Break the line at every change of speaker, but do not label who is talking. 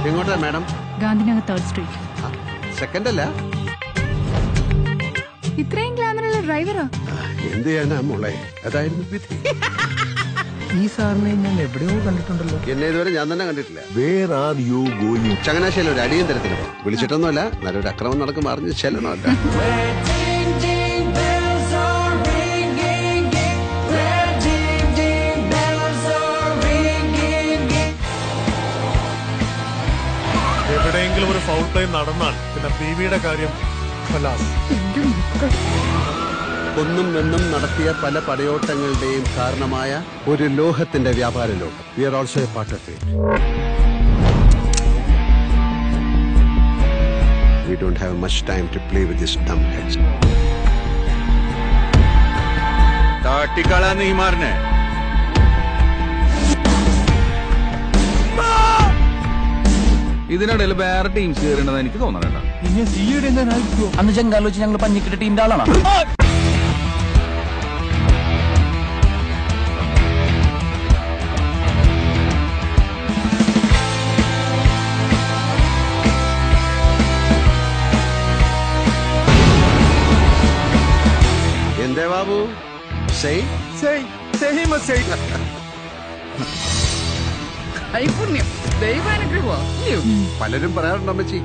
എങ്ങോട്ടാ madam?
Gandhinagar 3rd street.
Second അല്ല,
ഇത്രയും ഗ്ലാമറുള്ള ഡ്രൈവറോ?
എന്ത് ചെയ്യാനാ മോളെ, അതായിരുന്നു വിധി.
ഈ സാറിനെ ഞാൻ എവിടെയോ കണ്ടിട്ടുണ്ടല്ലോ.
എന്നെ ഇതുവരെ ഞാൻ തന്നെ കണ്ടിട്ടില്ല.
Where are you going?
Changanassery ഒരു അടിയന്തരത്തിന് പോകും. വിളിച്ചിട്ടൊന്നുമല്ല, നല്ലൊരു അക്രമം നടക്കും, അറിഞ്ഞ് ചെല്ലണമല്ല.
എവിടെയെങ്കിലും ഒരു ഫൗൾ പ്ലേ നടന്നാൽ പിന്നെ ബീവിയുടെ കാര്യം
ഒന്നും വെന്നും നടത്തിയ പല പടയോട്ടങ്ങളുടെയും കാരണമായ ഒരു ലോഹത്തിന്റെ വ്യാപാര ലോകം. We are also a part of it. We don't have much time to play with these dumb heads.
टिकाला नहीं मारने. ഇതിനിടയിൽ വേറെ ടീംസ് കയറേണ്ടത് എനിക്ക് തോന്നണേണ്ട.
അന്ന് ചെങ്കാലം വെച്ച് ഞങ്ങൾ പഞ്ഞിക്കിട്ട ടീമിന്റെ ആളാണ്.
എന്തേ ബാബു?
ദൈവാനുഗ്രഹം.
പലരും പറയാറുണ്ട് അമ്മച്ചി.